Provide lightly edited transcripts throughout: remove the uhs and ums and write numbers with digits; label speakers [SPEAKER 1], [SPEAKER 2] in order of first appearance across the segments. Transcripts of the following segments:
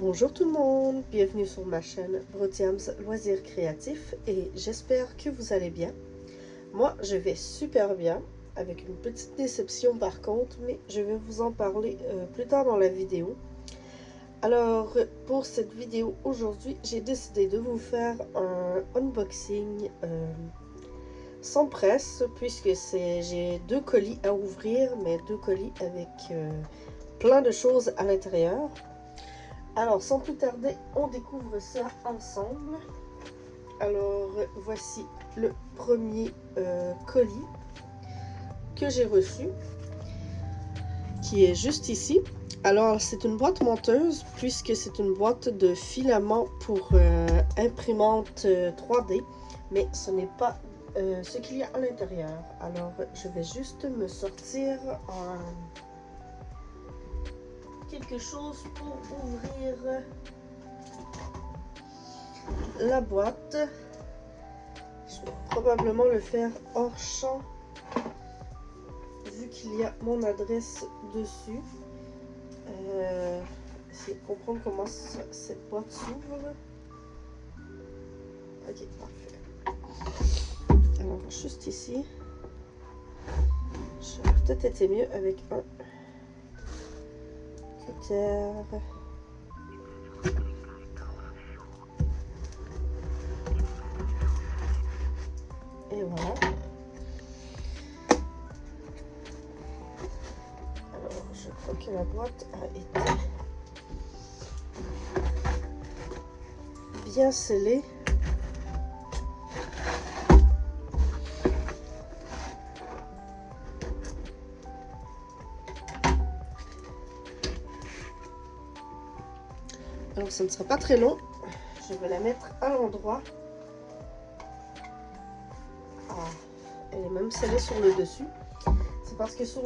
[SPEAKER 1] Bonjour tout le monde, bienvenue sur ma chaîne Brotiams Loisirs Créatifs et j'espère que vous allez bien. Moi, je vais super bien, avec une petite déception par contre, mais je vais vous en parler plus tard dans la vidéo. Alors, pour cette vidéo aujourd'hui, j'ai décidé de vous faire un unboxing sans presse, puisque j'ai deux colis à ouvrir, mais deux colis avec plein de choses à l'intérieur. Alors, sans plus tarder, on découvre ça ensemble. Alors, voici le premier colis que j'ai reçu, qui est juste ici. Alors, c'est une boîte menteuse, puisque c'est une boîte de filaments pour imprimante 3D, mais ce n'est pas ce qu'il y a à l'intérieur. Alors, je vais juste me sortir quelque chose pour ouvrir la boîte. Je vais probablement le faire hors champ vu qu'il y a mon adresse dessus. Essayer de comprendre comment cette boîte s'ouvre. Ok, parfait. Alors, juste ici, ça aurait peut-être été mieux avec un cutter. Et voilà. Alors, je crois que la boîte a été bien scellée. Alors, ça ne sera pas très long. Je vais la mettre à l'endroit. Ah, elle est même scellée sur le dessus. C'est parce que sur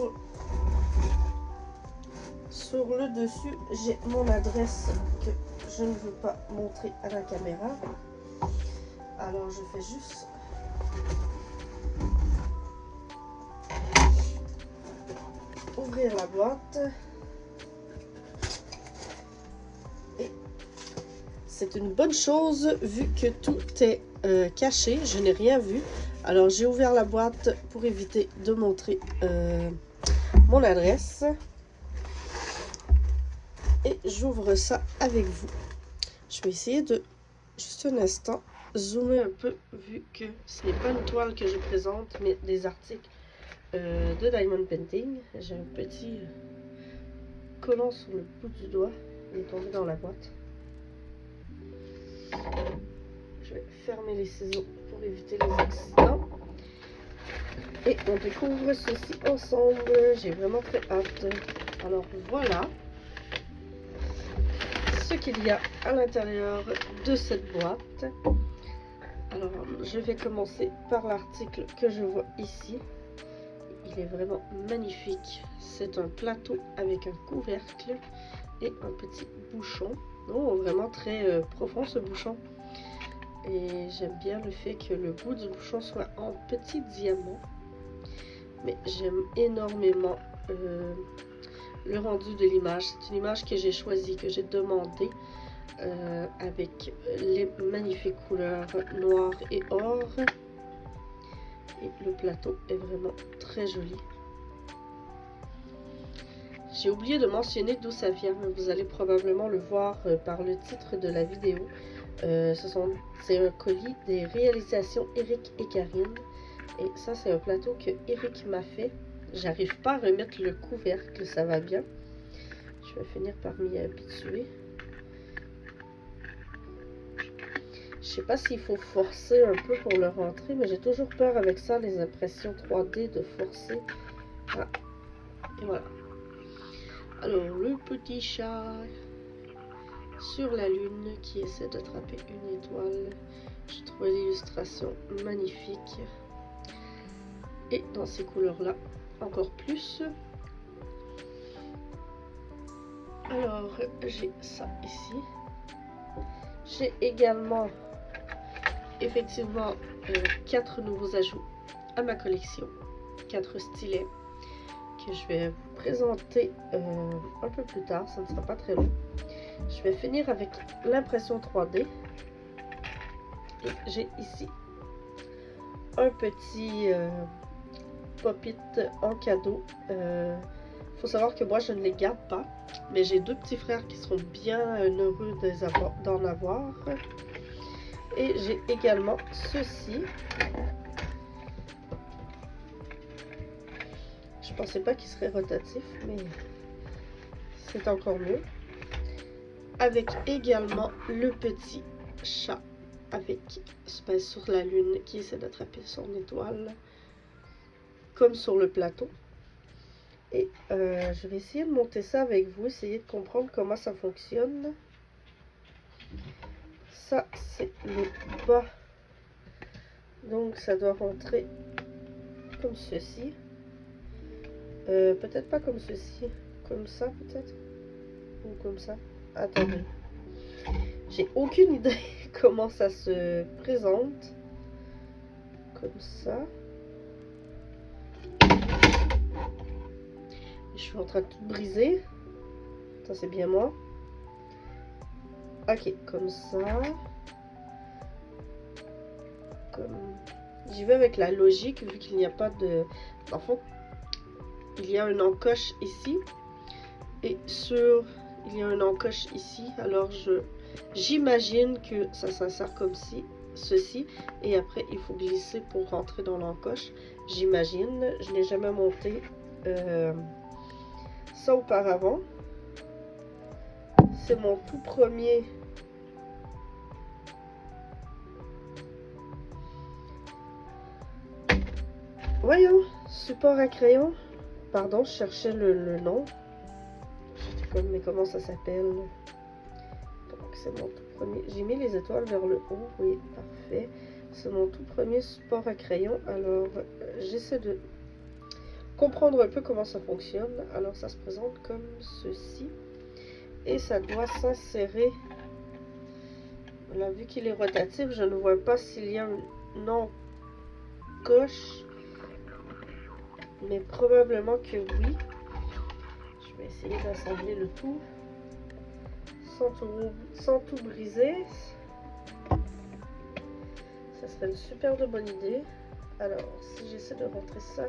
[SPEAKER 1] le dessus, j'ai mon adresse que je ne veux pas montrer à la caméra. Alors, je fais juste ouvrir la boîte. Et c'est une bonne chose vu que tout est caché. Je n'ai rien vu. Alors, j'ai ouvert la boîte pour éviter de montrer mon adresse. Et j'ouvre ça avec vous. Je vais essayer de, juste un instant, zoomer un peu, vu que ce n'est pas une toile que je présente, mais des articles de Diamond Painting. J'ai un petit collant sur le bout du doigt. Il est tombé dans la boîte. Je vais fermer les ciseaux pour éviter les accidents. Et on découvre ceci ensemble. J'ai vraiment très hâte. Alors voilà ce qu'il y a à l'intérieur de cette boîte. Alors, je vais commencer par l'article que je vois ici. Il est vraiment magnifique. C'est un plateau avec un couvercle et un petit bouchon. Oh, vraiment très profond ce bouchon. Et j'aime bien le fait que le bout du bouchon soit en petit diamant. Mais j'aime énormément le rendu de l'image. C'est une image que j'ai choisie, que j'ai demandée. Avec les magnifiques couleurs noir et or, et le plateau est vraiment très joli. J'ai oublié de mentionner d'où ça vient, mais vous allez probablement le voir par le titre de la vidéo. C'est un colis des réalisations Eric et Karine, et ça c'est un plateau que Eric m'a fait. J'arrive pas à remettre le couvercle, ça va bien. Je vais finir par m'y habituer. Je sais pas s'il faut forcer un peu pour le rentrer, mais j'ai toujours peur avec ça, les impressions 3D, de forcer. Ah, et voilà. Alors, le petit chat sur la lune qui essaie d'attraper une étoile. J'ai trouvé l'illustration magnifique. Et dans ces couleurs-là, encore plus. Alors, j'ai ça ici. J'ai également effectivement 4 nouveaux ajouts à ma collection, 4 stylets que je vais vous présenter un peu plus tard, ça ne sera pas très long. Je vais finir avec l'impression 3D. Et j'ai ici un petit pop-it en cadeau. Faut savoir que moi je ne les garde pas, mais j'ai deux petits frères qui seront bien heureux d'en avoir. Et j'ai également ceci. Je pensais pas qu'il serait rotatif, mais c'est encore mieux. Avec également le petit chat avec sur la lune qui essaie d'attraper son étoile, comme sur le plateau. Et je vais essayer de monter ça avec vous, essayer de comprendre comment ça fonctionne. Ça, c'est le bas. Donc, ça doit rentrer comme ceci. Peut-être pas comme ceci. Comme ça, peut-être. Ou comme ça. Attendez. J'ai aucune idée comment ça se présente. Comme ça. Je suis en train de tout briser. Ça, c'est bien moi. Ok, comme ça. Comme... J'y vais avec la logique, vu qu'il n'y a pas de... En fait, il y a une encoche ici. Et il y a une encoche ici. Alors, j'imagine que ça s'insère comme ceci. Et après, il faut glisser pour rentrer dans l'encoche. J'imagine. Je n'ai jamais monté ça auparavant. C'est mon tout premier... Voyons, support à crayon. Pardon, je cherchais le nom. J'étais comme, mais comment ça s'appelle? Donc, c'est mon tout premier. J'ai mis les étoiles vers le haut. Oui, parfait. C'est mon tout premier support à crayon. Alors, j'essaie de comprendre un peu comment ça fonctionne. Alors, ça se présente comme ceci. Et ça doit s'insérer. Là, vu qu'il est rotatif, je ne vois pas s'il y a une encoche. Mais probablement que oui. Je vais essayer d'assembler le tout sans tout briser. Ça serait une super de bonne idée. Alors, si j'essaie de rentrer ça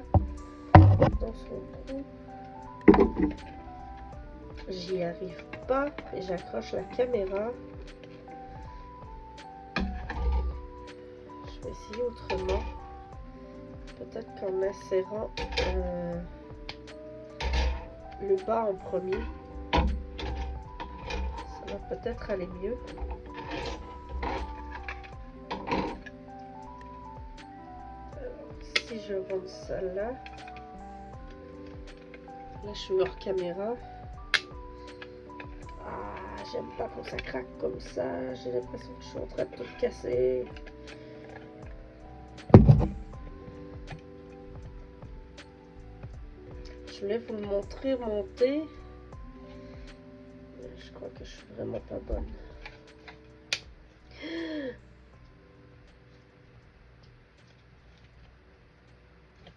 [SPEAKER 1] dans son trou, j'y arrive pas et j'accroche la caméra. Je vais essayer autrement. Peut-être qu'en insérant le bas en premier, ça va peut-être aller mieux. Alors, si je rentre ça là, je suis hors caméra. Ah, j'aime pas quand ça craque comme ça. J'ai l'impression que je suis en train de tout casser. Je voulais vous le montrer monter. Je crois que je suis vraiment pas bonne.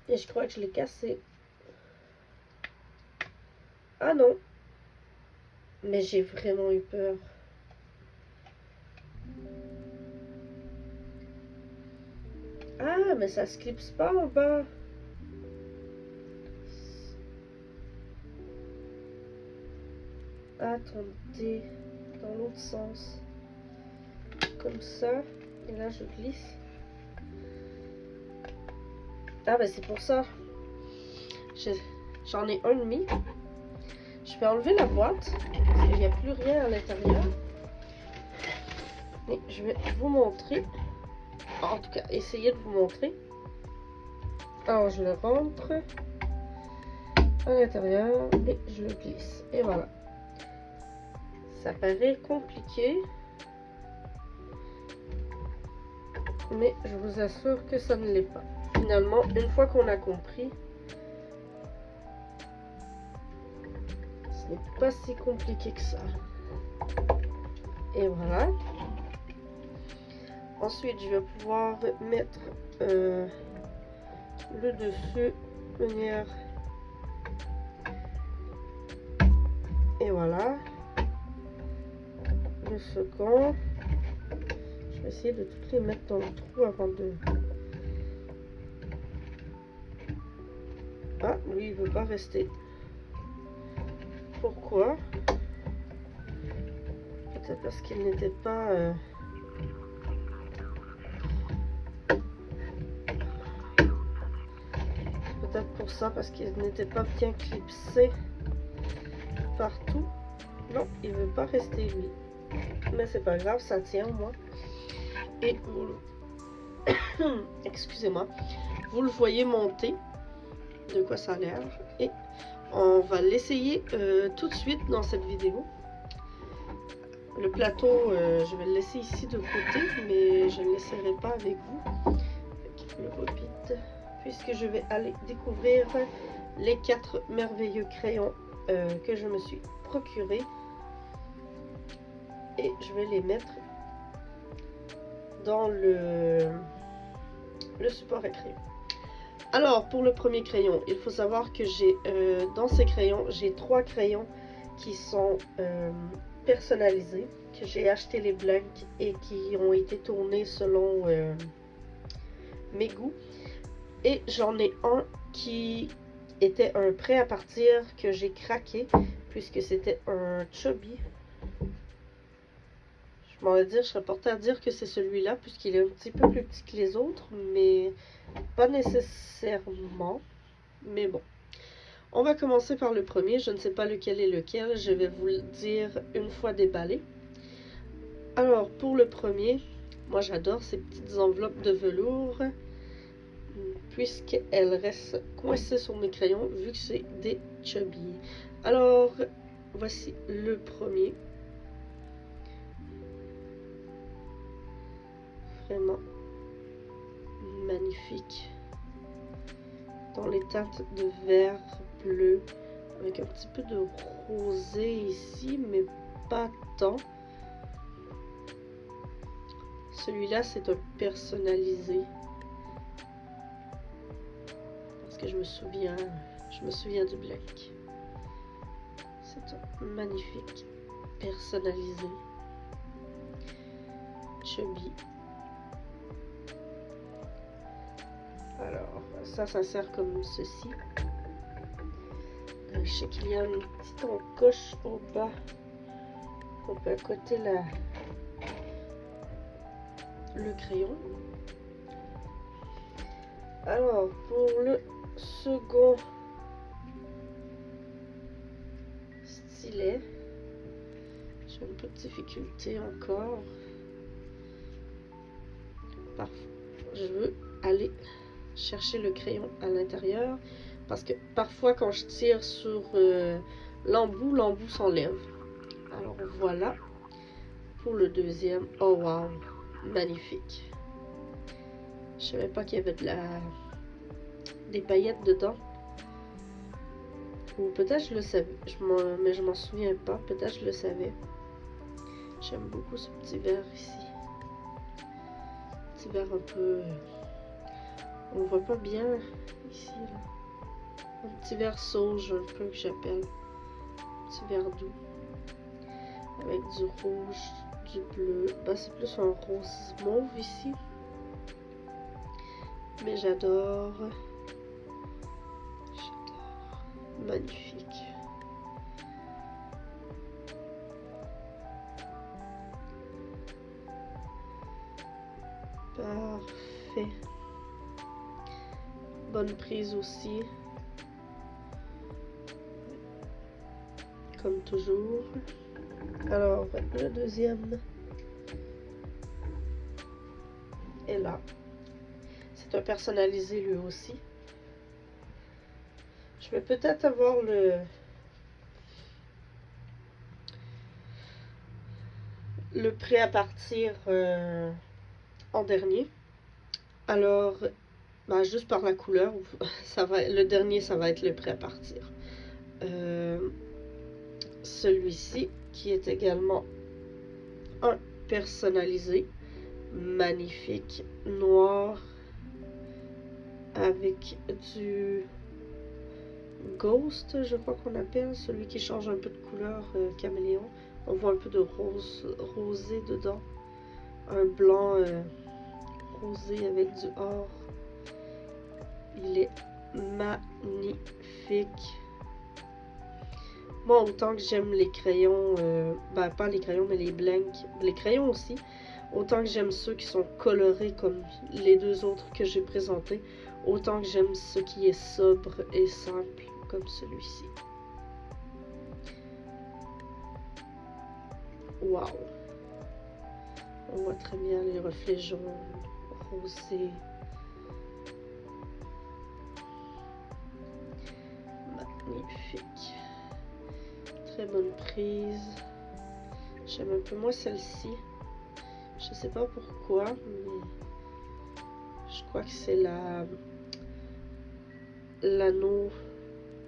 [SPEAKER 1] Et je crois que je l'ai cassé. Ah non. Mais j'ai vraiment eu peur. Ah, mais ça se clipse pas en bas. Attendez, dans l'autre sens. Comme ça. Et là, je glisse. Ah, ben c'est pour ça. J'en ai un demi. Je vais enlever la boîte. Parce qu'il n'y a plus rien à l'intérieur. Et je vais vous montrer. En tout cas, essayer de vous montrer. Alors, je le rentre à l'intérieur et je le glisse. Et voilà. Ça paraît compliqué. Mais je vous assure que ça ne l'est pas. Finalement, une fois qu'on a compris, ce n'est pas si compliqué que ça. Et voilà. Ensuite, je vais pouvoir mettre le dessus de manière... Et voilà. le second. Je vais essayer de toutes les mettre dans le trou avant de... Ah, lui, il veut pas rester. Pourquoi? Peut-être parce qu'il n'était pas... Peut-être pour ça, parce qu'il n'était pas bien clipsé partout. Non, il veut pas rester lui. Mais c'est pas grave, ça tient au moins. Et excusez-moi, vous le voyez monter. De quoi ça a l'air. Et on va l'essayer tout de suite dans cette vidéo. Le plateau, je vais le laisser ici de côté, mais je ne l'essayerai pas avec vous. Le Hobbit, puisque je vais aller découvrir les 4 merveilleux crayons que je me suis procurés. Et je vais les mettre dans le support à crayon. Alors, pour le premier crayon, il faut savoir que j'ai dans ces crayons, j'ai 3 crayons qui sont personnalisés, que j'ai acheté les blancs et qui ont été tournés selon mes goûts. Et j'en ai un qui était un prêt à partir que j'ai craqué, puisque c'était un chubby. Je m'en vais dire, je serais portée à dire que c'est celui-là, puisqu'il est un petit peu plus petit que les autres, mais pas nécessairement. Mais bon. On va commencer par le premier. Je ne sais pas lequel est lequel. Je vais vous le dire une fois déballé. Alors, pour le premier, moi j'adore ces petites enveloppes de velours, puisqu'elles restent coincées sur mes crayons, vu que c'est des chubby. Alors, voici le premier. Vraiment magnifique. Dans les teintes de vert, bleu, avec un petit peu de rosé ici, mais pas tant. Celui-là, c'est un personnalisé. Parce que je me souviens du black. C'est un magnifique personnalisé. Chubby. Alors, ça sert comme ceci. Je sais qu'il y a une petite encoche au bas qu'on peut accoter le crayon. Alors, pour le second stylet, j'ai un peu de difficulté encore. Parfois, je veux aller chercher le crayon à l'intérieur parce que parfois quand je tire sur l'embout s'enlève. Alors voilà pour le deuxième. Oh wow, magnifique. Je savais pas qu'il y avait des paillettes dedans, ou peut-être je le savais, mais je m'en souviens pas. Peut-être je le savais. J'aime beaucoup ce petit vert ici, petit vert un peu... On voit pas bien ici, là. Un petit vert sauge un peu que j'appelle. Un petit vert doux. Avec du rouge, du bleu. Ben, c'est plus un rose mauve ici. Mais j'adore. J'adore. Magnifique. Parfait. Bonne prise aussi. Comme toujours. Alors, le deuxième est là. C'est un personnalisé lui aussi. Je vais peut-être avoir le prêt à partir en dernier. Alors, ben, juste par la couleur, le dernier, ça va être le prêt à partir. Celui-ci, qui est également un personnalisé, magnifique, noir, avec du ghost, je crois qu'on appelle, celui qui change un peu de couleur, caméléon. On voit un peu de rosé dedans. Un blanc rosé avec du or. Il est magnifique. Moi, autant que j'aime les crayons, ben pas les crayons, mais les blanks, les crayons aussi, autant que j'aime ceux qui sont colorés comme les deux autres que j'ai présentés, autant que j'aime ce qui est sobre et simple comme celui-ci. Waouh! On voit très bien les reflets jaunes, rosés. Magnifique. Très bonne prise. J'aime un peu moins celle-ci. Je sais pas pourquoi, mais je crois que c'est l'anneau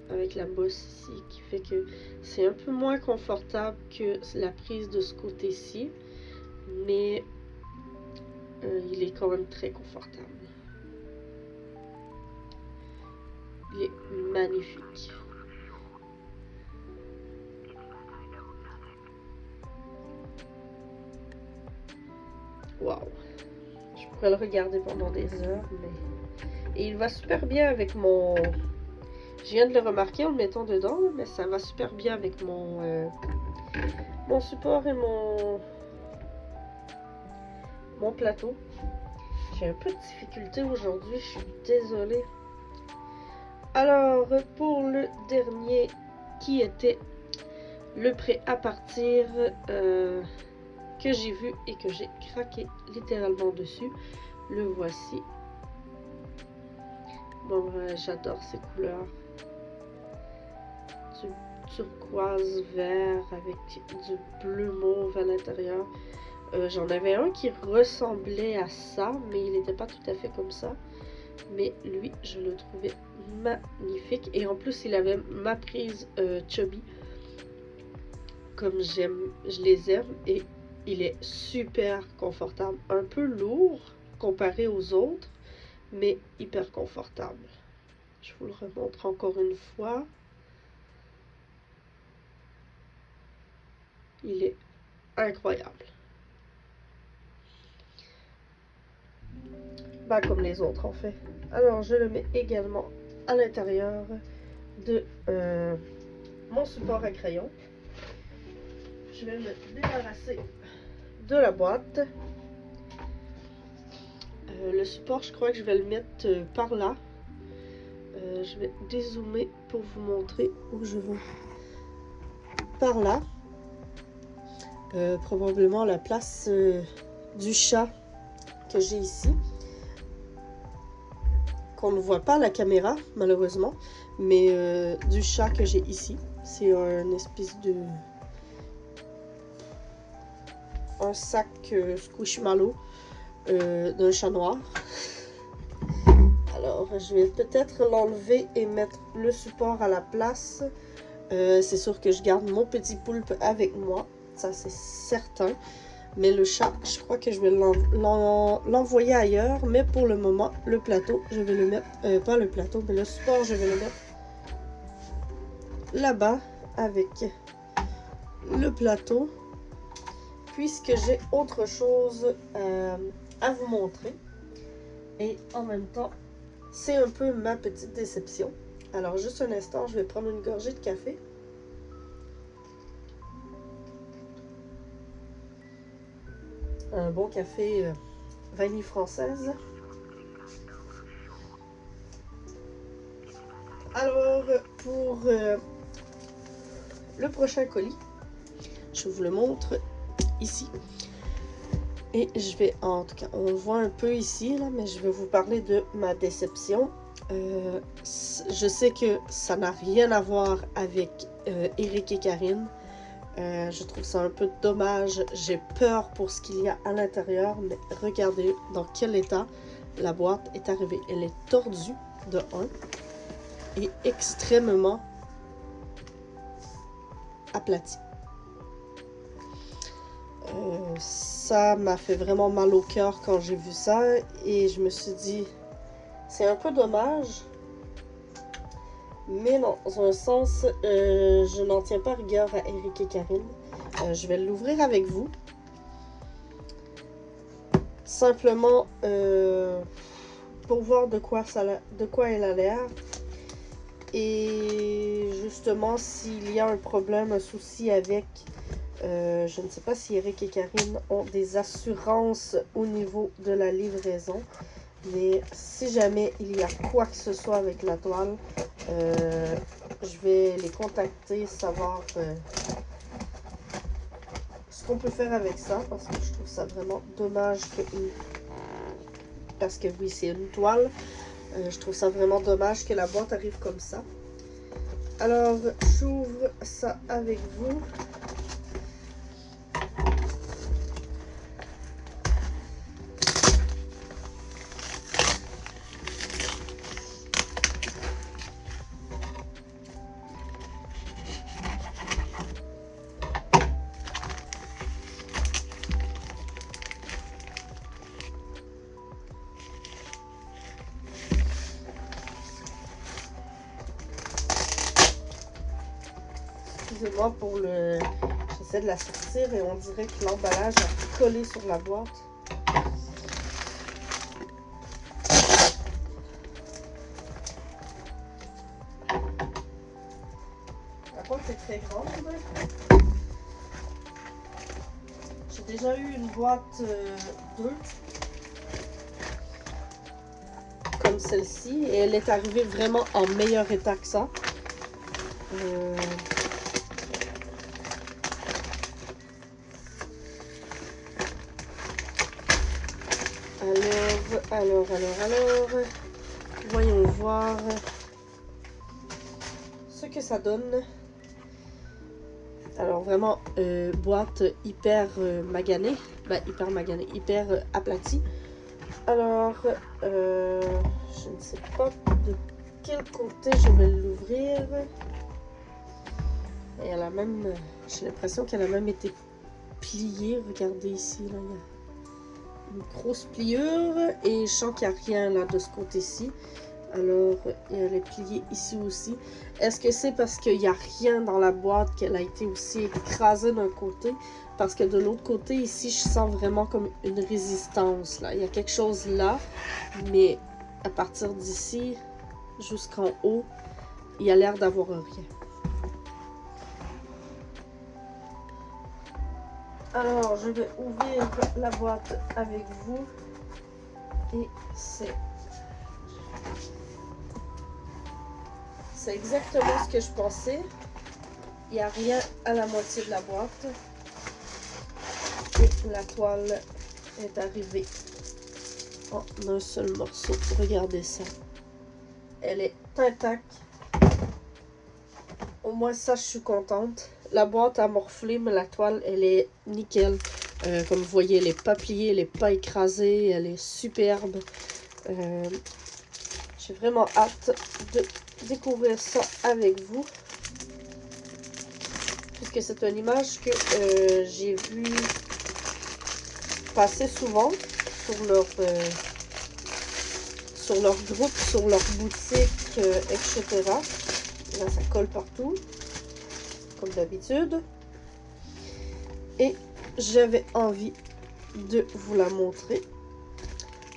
[SPEAKER 1] avec la bosse ici qui fait que c'est un peu moins confortable que la prise de ce côté-ci, mais il est quand même très confortable. Il est magnifique. Waouh! Je pourrais le regarder pendant des heures, mais... Et il va super bien avec mon... Je viens de le remarquer en le mettant dedans, mais ça va super bien avec mon support et mon plateau. J'ai un peu de difficulté aujourd'hui, je suis désolée. Alors, pour le dernier qui était le prêt à partir que j'ai vu et que j'ai craqué littéralement dessus, le voici. Bon, j'adore ces couleurs. Du turquoise vert avec du bleu mauve à l'intérieur. J'en avais un qui ressemblait à ça, mais il n'était pas tout à fait comme ça. Mais lui, je le trouvais magnifique. Et en plus, il avait ma prise chubby. Comme je les aime. Et il est super confortable. Un peu lourd comparé aux autres, mais hyper confortable. Je vous le remontre encore une fois. Il est incroyable. Bah, comme les autres en fait. Alors je le mets également à l'intérieur de mon support à crayon. Je vais me débarrasser de la boîte. Le support, je crois que je vais le mettre par là. Je vais dézoomer pour vous montrer où je vais. Par là. Probablement la place du chat que j'ai ici. Qu'on ne voit pas à la caméra, malheureusement. Mais du chat que j'ai ici. C'est un espèce de... un sac Squishmallow d'un chat noir. Alors, je vais peut-être l'enlever et mettre le support à la place. C'est sûr que je garde mon petit poulpe avec moi. Ça, c'est certain. Mais le chat, je crois que je vais l'envoyer ailleurs. Mais pour le moment, le plateau, je vais le mettre... pas le plateau, mais le support, je vais le mettre là-bas avec le plateau. Puisque j'ai autre chose à vous montrer. Et en même temps, c'est un peu ma petite déception. Alors, juste un instant, je vais prendre une gorgée de café. Un bon café vanille française. Alors, pour le prochain colis, je vous le montre ici. Et je vais, en tout cas, on le voit un peu ici, là, mais je vais vous parler de ma déception. Je sais que ça n'a rien à voir avec Eric et Karine. Je trouve ça un peu dommage. J'ai peur pour ce qu'il y a à l'intérieur, mais regardez dans quel état la boîte est arrivée. Elle est tordue de 1 et extrêmement aplatie. Ça m'a fait vraiment mal au cœur quand j'ai vu ça et je me suis dit c'est un peu dommage, mais dans un sens je n'en tiens pas rigueur à Eric et Karine. je vais l'ouvrir avec vous. Simplement pour voir de quoi elle a l'air. Et justement, s'il y a un problème, un souci avec, je ne sais pas si Eric et Karine ont des assurances au niveau de la livraison. Mais si jamais il y a quoi que ce soit avec la toile, je vais les contacter, savoir ce qu'on peut faire avec ça. Parce que je trouve ça vraiment dommage que... Parce que oui, c'est une toile. Je trouve ça vraiment dommage que la boîte arrive comme ça. Alors, j'ouvre ça avec vous. Excusez-moi pour le... J'essaie de la sortir et on dirait que l'emballage a collé sur la boîte. La boîte est très grande. J'ai déjà eu une boîte 2 comme celle-ci et elle est arrivée vraiment en meilleur état que ça. Alors, voyons voir ce que ça donne. Alors vraiment, boîte hyper maganée, hyper aplatie. Alors, je ne sais pas de quel côté je vais l'ouvrir. Et elle a même, j'ai l'impression qu'elle a même été pliée. Regardez ici, là, il y a une grosse pliure et je sens qu'il n'y a rien là de ce côté-ci. Alors, elle est pliée ici aussi. Est-ce que c'est parce qu'il n'y a rien dans la boîte qu'elle a été aussi écrasée d'un côté? Parce que de l'autre côté, ici, je sens vraiment comme une résistance. Là. Il y a quelque chose là, mais à partir d'ici jusqu'en haut, il y a l'air d'avoir rien. Alors, je vais ouvrir la boîte avec vous. Et c'est exactement ce que je pensais. Il n'y a rien à la moitié de la boîte. Et la toile est arrivée en un seul morceau. Regardez ça. Elle est intacte. Au moins ça, je suis contente. La boîte a morflé, mais la toile, elle est nickel. Comme vous voyez, elle n'est pas pliée, elle n'est pas écrasée. Elle est superbe. J'ai vraiment hâte de découvrir ça avec vous. Puisque c'est une image que j'ai vu passer souvent sur leur groupe, sur leur boutique, etc. Là, ça colle partout, comme d'habitude. Et j'avais envie de vous la montrer.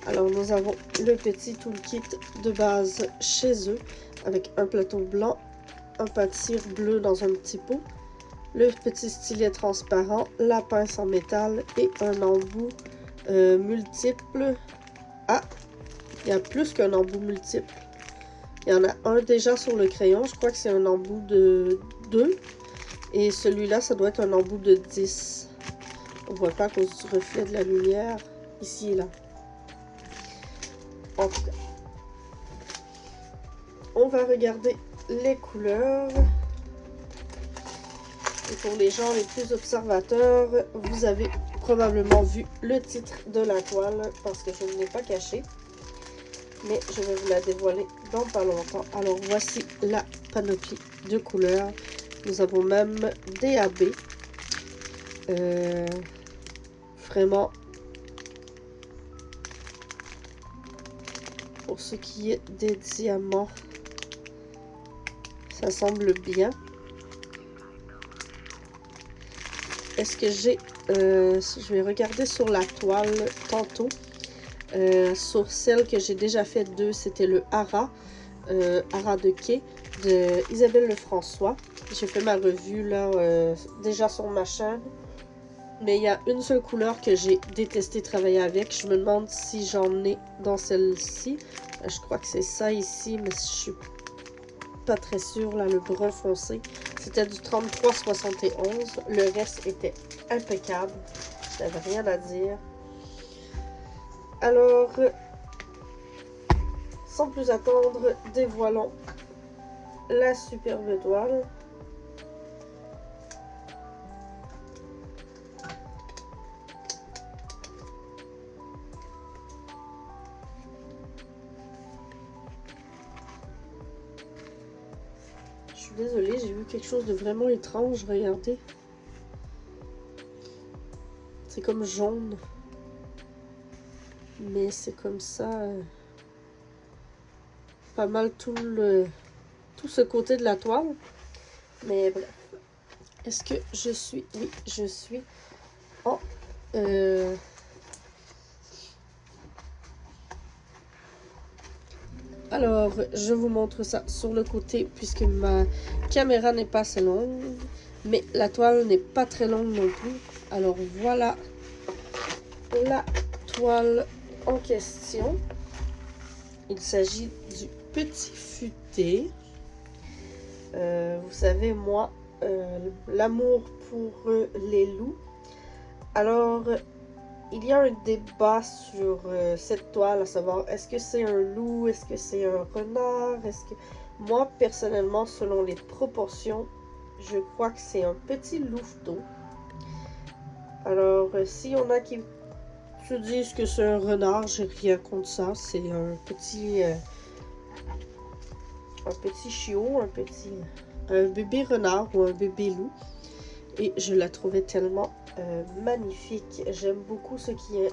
[SPEAKER 1] Alors, nous avons le petit toolkit de base chez eux, avec un plateau blanc, un pâtir bleu dans un petit pot, le petit stylet transparent, la pince en métal et un embout multiple. Ah, il y a plus qu'un embout multiple. Il y en a un déjà sur le crayon, je crois que c'est un embout de 2. Et celui-là, ça doit être un embout de 10. On voit pas à cause du reflet de la lumière, ici et là. En tout cas, on va regarder les couleurs. Et pour les gens les plus observateurs, vous avez probablement vu le titre de la toile parce que je ne l'ai pas caché. Mais je vais vous la dévoiler dans pas longtemps. Alors voici la panoplie de couleurs. Nous avons même des AB. Vraiment, pour ce qui est des diamants, ça semble bien. est-ce que j'ai... je vais regarder sur la toile tantôt. Sur celle que j'ai déjà fait deux, c'était le Hara. Hara de quai de Isabelle Lefrançois. J'ai fait ma revue là déjà sur ma chaîne. Mais il y a une seule couleur que j'ai détesté travailler avec. Je me demande si j'en ai dans celle-ci. Je crois que c'est ça ici, mais je suis pas très sûre. Là, le brun foncé. C'était du 33,71. Le reste était impeccable. Je n'avais rien à dire. Alors, sans plus attendre, dévoilons la superbe toile. Je suis désolée, j'ai vu quelque chose de vraiment étrange, regardez. C'est comme jaune. Mais c'est comme ça. Pas mal tout ce côté de la toile. Mais bref. Est-ce que je suis... Oui, je suis en... Alors, je vous montre ça sur le côté puisque ma caméra n'est pas assez longue. Mais la toile n'est pas très longue non plus. Alors voilà la toile en question. Il s'agit du Petit Futé. Vous savez, moi, l'amour pour les loups. Alors, il y a un débat sur cette toile, à savoir, est-ce que c'est un loup, est-ce que c'est un renard, est-ce que... Moi, personnellement, selon les proportions, je crois que c'est un petit louveteau. Alors, s'il y en a qui se disent que c'est un renard, j'ai rien contre ça. C'est un petit chiot, un bébé renard ou un bébé loup. Et je la trouvais tellement magnifique. J'aime beaucoup ce qui est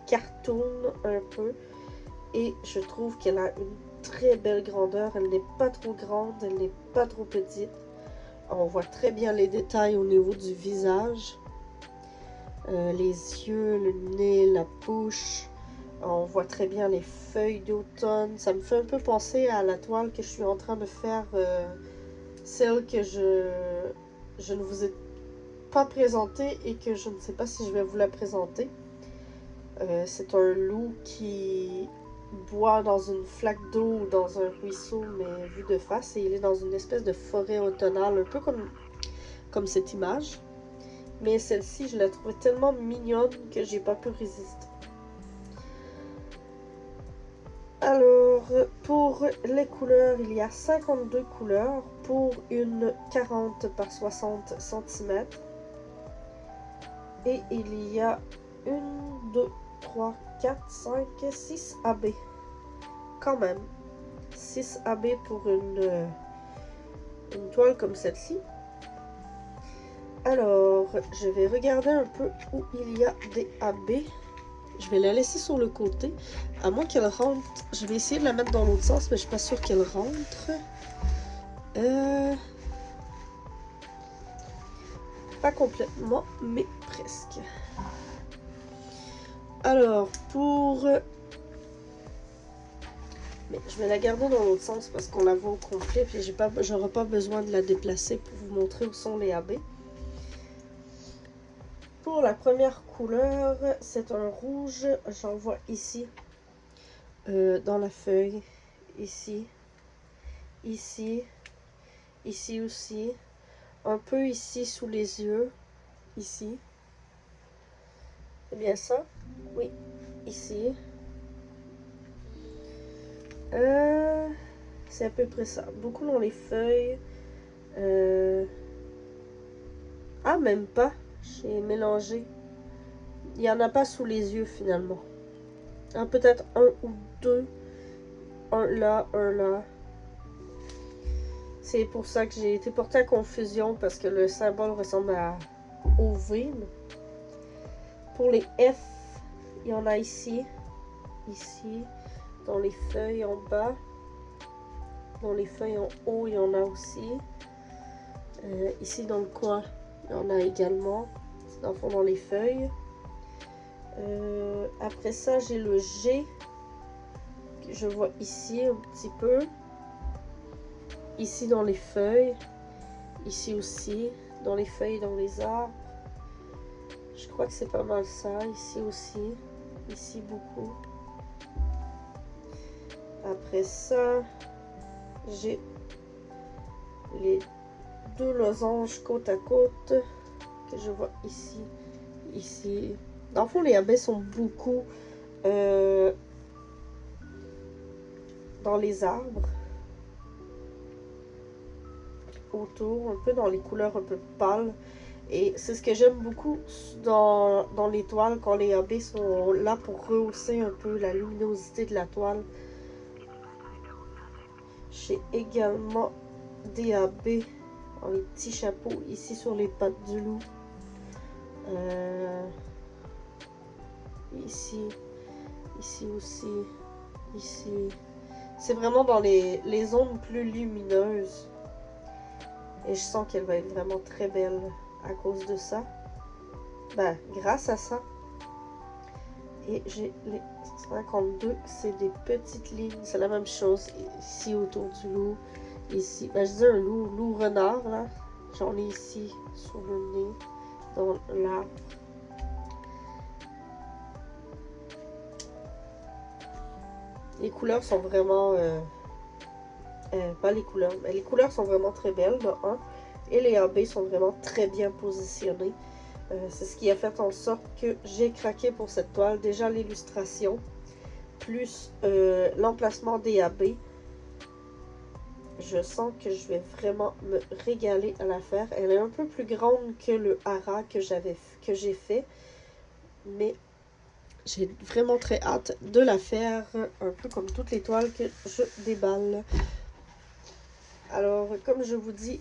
[SPEAKER 1] cartoon un peu. Et je trouve qu'elle a une très belle grandeur. Elle n'est pas trop grande, elle n'est pas trop petite. On voit très bien les détails au niveau du visage. Les yeux, le nez, la bouche. On voit très bien les feuilles d'automne. Ça me fait un peu penser à la toile que je suis en train de faire. Celle que je ne vous ai pas présentée et que je ne sais pas si je vais vous la présenter. C'est un loup qui boit dans une flaque d'eau ou dans un ruisseau, mais vu de face. Et il est dans une espèce de forêt automnale, un peu comme cette image. Mais celle-ci, je la trouvais tellement mignonne que j'ai pas pu résister. Alors, pour les couleurs, il y a 52 couleurs pour une 40 par 60 cm. Et il y a 1, 2, 3, 4, 5, 6 AB. Quand même. 6 AB pour une toile comme celle-ci. Alors, je vais regarder un peu où il y a des AB. Je vais la laisser sur le côté. À moins qu'elle rentre. Je vais essayer de la mettre dans l'autre sens, mais je suis pas sûre qu'elle rentre. Pas complètement, mais presque. Alors, pour... Mais je vais la garder dans l'autre sens parce qu'on la voit au complet. Puis j'aurai pas besoin de la déplacer pour vous montrer où sont les AB. Pour la première couleur, c'est un rouge. J'en vois ici. Dans la feuille. Ici. Ici. Ici aussi. Un peu ici sous les yeux. Ici. C'est bien ça? Oui. Ici. C'est à peu près ça. Beaucoup dans les feuilles. Ah, même pas. J'ai mélangé. Il n'y en a pas sous les yeux finalement. Ah, peut-être un ou deux. Un là, un là. C'est pour ça que j'ai été portée à confusion parce que le symbole ressemble au V. Pour les F, il y en a ici. Ici. Dans les feuilles en bas. Dans les feuilles en haut, il y en a aussi. Ici dans le coin, il y en a également. dans le fond, dans les feuilles. Après ça, j'ai le G, que je vois ici un petit peu. Ici dans les feuilles. Ici aussi, dans les feuilles, dans les arbres. Je crois que c'est pas mal ça. Ici aussi. Ici beaucoup. Après ça, j'ai les deux losanges côte à côte que je vois ici, ici. Dans le fond, les abeilles sont beaucoup dans les arbres, autour, un peu dans les couleurs un peu pâles. Et c'est ce que j'aime beaucoup dans les toiles, quand les abeilles sont là pour rehausser un peu la luminosité de la toile. J'ai également des abeilles dans les petits chapeaux ici sur les pattes du loup. Ici, ici aussi, ici. C'est vraiment dans les zones plus lumineuses. Et je sens qu'elle va être vraiment très belle à cause de ça. Ben, grâce à ça. Et j'ai les 52, c'est des petites lignes. C'est la même chose ici autour du loup. Ici, ben je dis un loup renard là. J'en ai ici sur le nez, dans l'arbre. Les couleurs sont vraiment... pas les couleurs, mais les couleurs sont vraiment très belles, de 1. Et les abeilles sont vraiment très bien positionnées. C'est ce qui a fait en sorte que j'ai craqué pour cette toile. Déjà l'illustration, plus l'emplacement des abeilles. Je sens que je vais vraiment me régaler à la faire. Elle est un peu plus grande que le hara que j'ai fait. Mais j'ai vraiment très hâte de la faire. Un peu comme toutes les toiles que je déballe. Alors, comme je vous dis,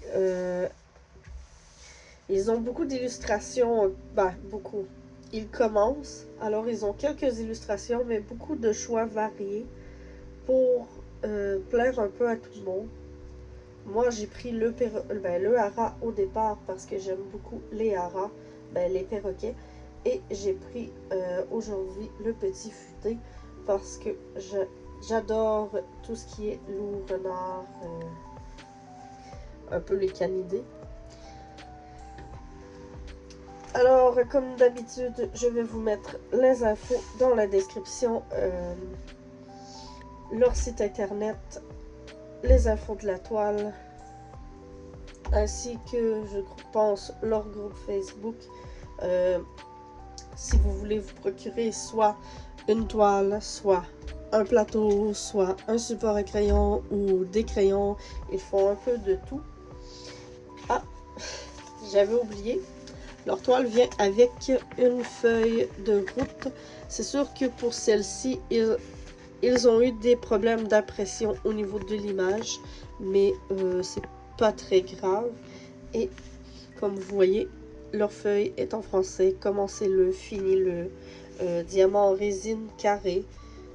[SPEAKER 1] ils ont beaucoup d'illustrations. Ben, beaucoup. Ils commencent. Alors, ils ont quelques illustrations, mais beaucoup de choix variés pour plaire un peu à tout le monde. Moi, j'ai pris le hara au départ parce que j'aime beaucoup les haras, les perroquets. Et j'ai pris aujourd'hui le petit futé parce que j'adore tout ce qui est loup, renard, un peu les canidés. Alors, comme d'habitude, je vais vous mettre les infos dans la description. Leur site internet, les infos de la toile, ainsi que, je pense, leur groupe Facebook. Si vous voulez vous procurer soit une toile, soit un plateau, soit un support à crayon ou des crayons, ils font un peu de tout. Ah, j'avais oublié. Leur toile vient avec une feuille de route. C'est sûr que pour celle-ci, ils ont eu des problèmes d'impression au niveau de l'image, mais c'est pas très grave. Et comme vous voyez, leur feuille est en français. Commencez-le, finis-le. Diamant en résine carré.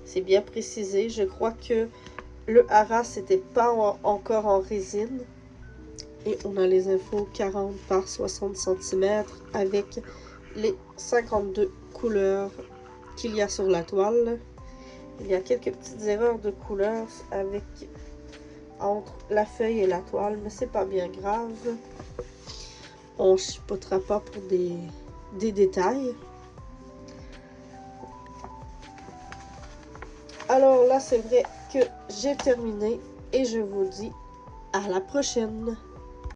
[SPEAKER 1] C'est bien précisé. Je crois que le hara, c'était pas encore en résine. Et on a les infos 40 par 60 cm avec les 52 couleurs qu'il y a sur la toile. Il y a quelques petites erreurs de couleurs entre la feuille et la toile, mais c'est pas bien grave. On chipotera pas pour des détails. Alors là, c'est vrai que j'ai terminé et je vous dis à la prochaine.